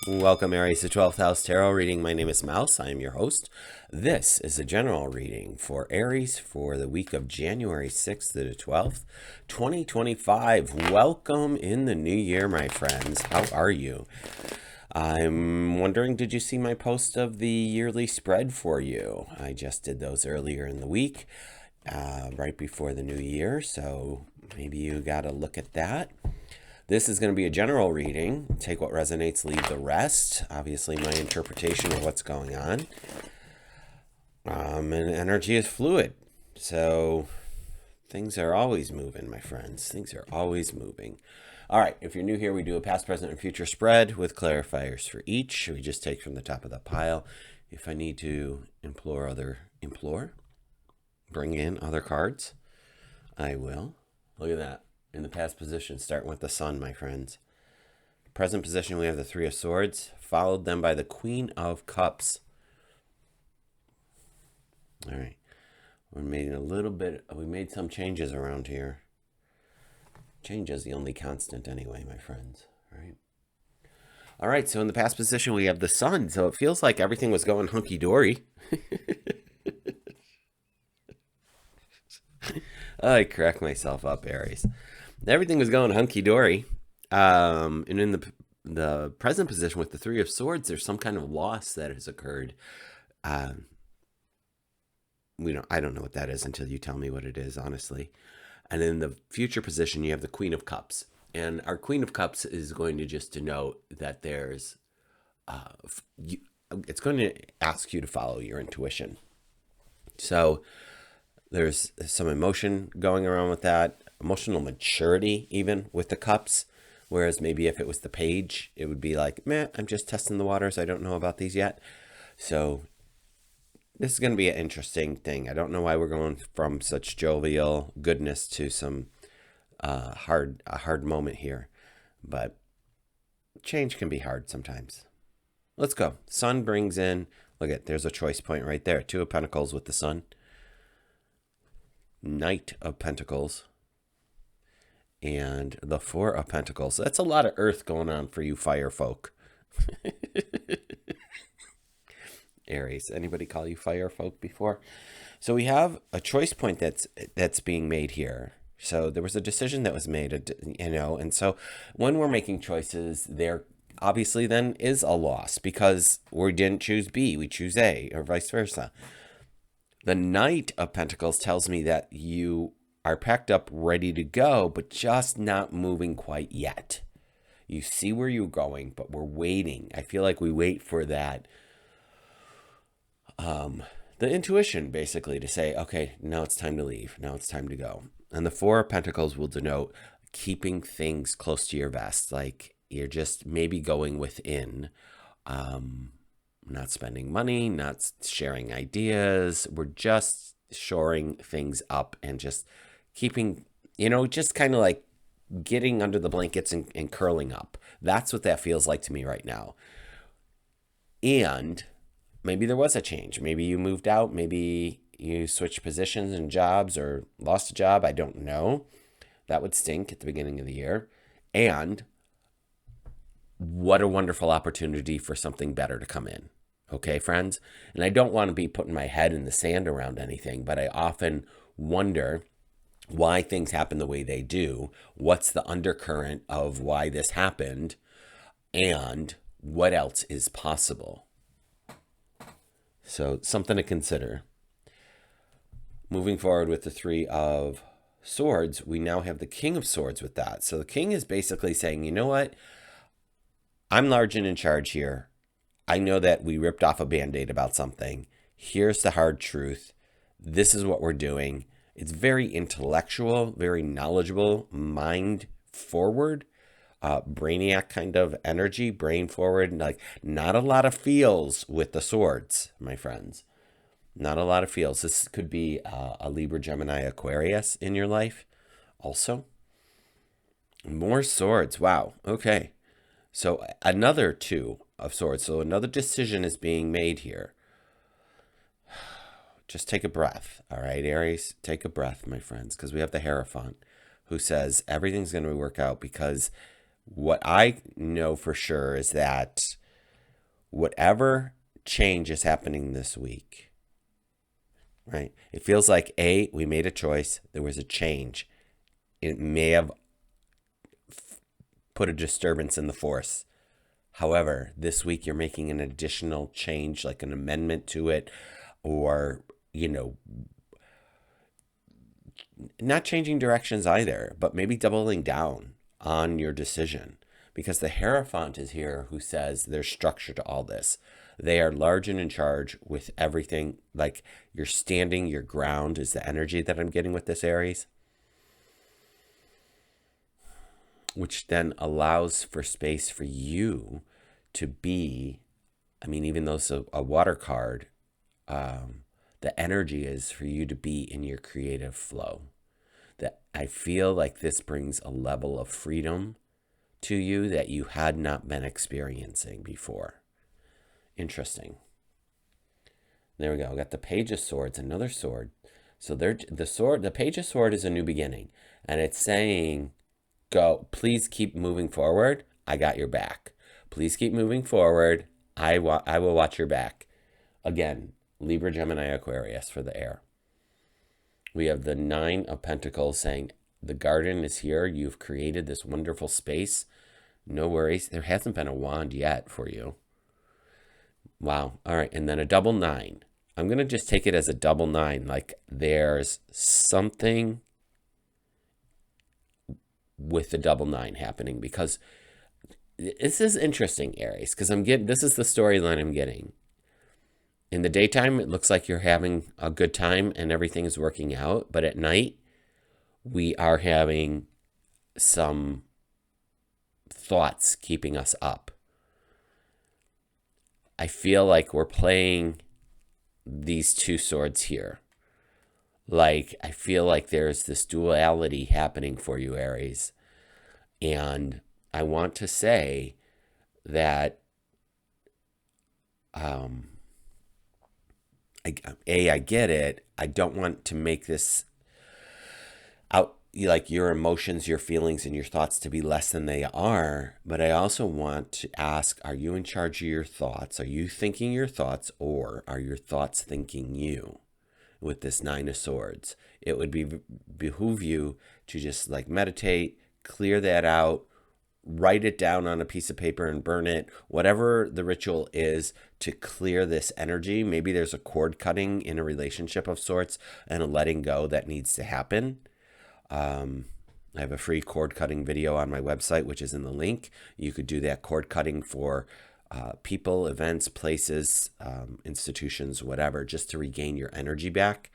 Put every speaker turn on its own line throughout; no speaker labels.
Welcome, Aries, to 12th House Tarot reading. My name is Mouse. I am your host. This is a general reading for Aries for the week of January 6th to the 12th, 2025. Welcome in the new year, my friends. How are you? I'm wondering, did you see my post of the yearly spread for you? I just did those earlier in the week, right before the new year, so maybe you got to look at that. This is going to be a general reading. Take what resonates, leave the rest. Obviously, my interpretation of what's going on. And energy is fluid. So things are always moving, my friends. Things are always moving. All right, if you're new here, we do a past, present, and future spread with clarifiers for each. We just take from the top of the pile. If I need to bring in other cards, I will. Look at that. In the past position, starting with the Sun, my friends. Present position, we have the Three of Swords, followed then by the Queen of Cups. All right. We made some changes around here. Change is the only constant anyway, my friends. All right, so in the past position, we have the Sun. So it feels like everything was going hunky-dory. I crack myself up, Aries. Everything was going hunky-dory. And in the present position with the Three of Swords, there's some kind of loss that has occurred. I don't know what that is until you tell me what it is, honestly. And in the future position, you have the Queen of Cups. And our Queen of Cups is going to just denote that there's, it's going to ask you to follow your intuition. So there's some emotion going around with that, emotional maturity even with the cups. Whereas maybe if it was the page, it would be like, meh, I'm just testing the waters. I don't know about these yet. So this is going to be an interesting thing. I don't know why we're going from such jovial goodness to some a hard moment here. But change can be hard sometimes. Let's go. Sun brings in, look at, there's a choice point right there. Two of Pentacles with the Sun. Knight of Pentacles. And the Four of Pentacles. That's a lot of earth going on for you fire folk. Aries, anybody call you fire folk before? So we have a choice point that's being made here. So there was a decision that was made, and so when we're making choices, there obviously then is a loss because we didn't choose B, we choose A, or vice versa. The Knight of Pentacles tells me that you are packed up, ready to go, but just not moving quite yet. You see where you're going, but we're waiting. I feel like we wait for that, the intuition, basically, to say, okay, now it's time to leave. Now it's time to go. And the Four of Pentacles will denote keeping things close to your vest. Like you're just maybe going within, not spending money, not sharing ideas. We're just shoring things up and just keeping, just kind of like getting under the blankets and curling up. That's what that feels like to me right now. And maybe there was a change. Maybe you moved out. Maybe you switched positions and jobs or lost a job. I don't know. That would stink at the beginning of the year. And what a wonderful opportunity for something better to come in. Okay, friends? And I don't want to be putting my head in the sand around anything, but I often wonder why things happen the way they do. What's the undercurrent of why this happened? And what else is possible? So something to consider. Moving forward with the Three of Swords, we now have the King of Swords with that. So the King is basically saying, you know what? I'm large and in charge here. I know that we ripped off a Band-Aid about something. Here's the hard truth. This is what we're doing. It's very intellectual, very knowledgeable, mind forward, brainiac kind of energy, brain forward. Like not a lot of feels with the swords, my friends. Not a lot of feels. This could be a Libra, Gemini, Aquarius in your life also. More swords. Wow. Okay. So another Two of Swords. So another decision is being made here. Just take a breath. All right, Aries? Take a breath, my friends, because we have the Hierophant who says everything's going to work out because what I know for sure is that whatever change is happening this week, right? It feels like we made a choice. There was a change. It may have put a disturbance in the force. However, this week you're making an additional change, like an amendment to it, or, not changing directions either, but maybe doubling down on your decision. Because the Hierophant is here who says there's structure to all this. They are large and in charge with everything. Like, you're standing your ground is the energy that I'm getting with this Aries. Which then allows for space for you to be, even though it's a water card, the energy is for you to be in your creative flow. That I feel like this brings a level of freedom to you that you had not been experiencing before. Interesting. There we go. I got the Page of Swords, another sword. So the Page of Swords is a new beginning, and it's saying, go, please keep moving forward. I got your back. Please keep moving forward. I will watch your back. Again, Libra, Gemini, Aquarius for the air. We have the Nine of Pentacles saying, the garden is here. You've created this wonderful space. No worries. There hasn't been a wand yet for you. Wow. All right. And then a double 9. I'm going to just take it as a double 9. Like, there's something with the double 9 happening, because this is interesting, Aries, because this is the storyline I'm getting. In the daytime, it looks like you're having a good time and everything is working out. But at night, we are having some thoughts keeping us up. I feel like we're playing these two swords here. Like, I feel like there's this duality happening for you, Aries. And I want to say that I get it. I don't want to make this out like your emotions, your feelings, and your thoughts to be less than they are. But I also want to ask, are you in charge of your thoughts? Are you thinking your thoughts, or are your thoughts thinking you? With this Nine of Swords, it would behoove you to just like meditate, clear that out, write it down on a piece of paper and burn it, whatever the ritual is to clear this energy. Maybe there's a cord cutting in a relationship of sorts and a letting go that needs to happen. I have a free cord cutting video on my website, which is in the link. You could do that cord cutting for people, events, places, institutions, whatever, just to regain your energy back.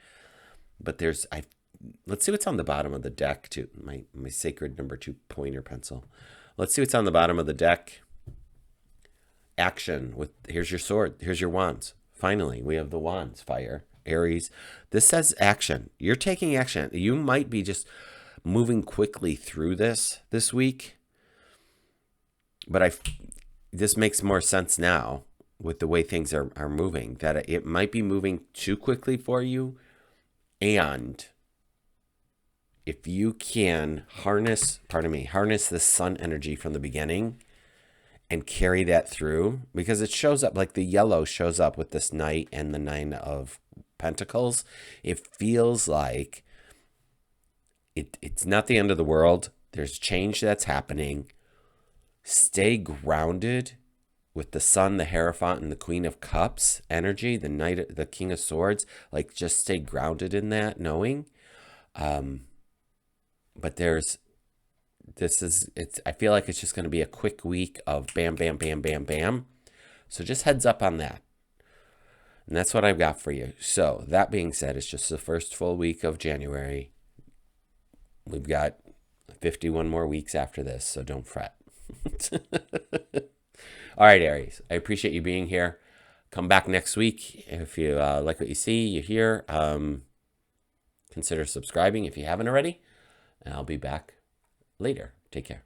But let's see what's on the bottom of the deck too. My sacred number 2 pointer pencil. Let's see what's on the bottom of the deck. Action here's your sword. Here's your wands. Finally, we have the wands, fire, Aries. This says action. You're taking action. You might be just moving quickly through this week. But this makes more sense now with the way things are moving, that it might be moving too quickly for you. And if you can harness the sun energy from the beginning and carry that through, because it shows up, like the yellow shows up with this Knight and the Nine of Pentacles. It feels like it's not the end of the world. There's change that's happening. Stay grounded with the Sun, the Hierophant, and the Queen of Cups energy, the King of Swords. Like, just stay grounded in that, knowing. But I feel like it's just going to be a quick week of bam, bam, bam, bam, bam. So just heads up on that. And that's what I've got for you. So that being said, it's just the first full week of January. We've got 51 more weeks after this, so don't fret. All right, Aries, I appreciate you being here. Come back next week if you like what you see, you hear. Consider subscribing if you haven't already, and I'll be back later. Take care.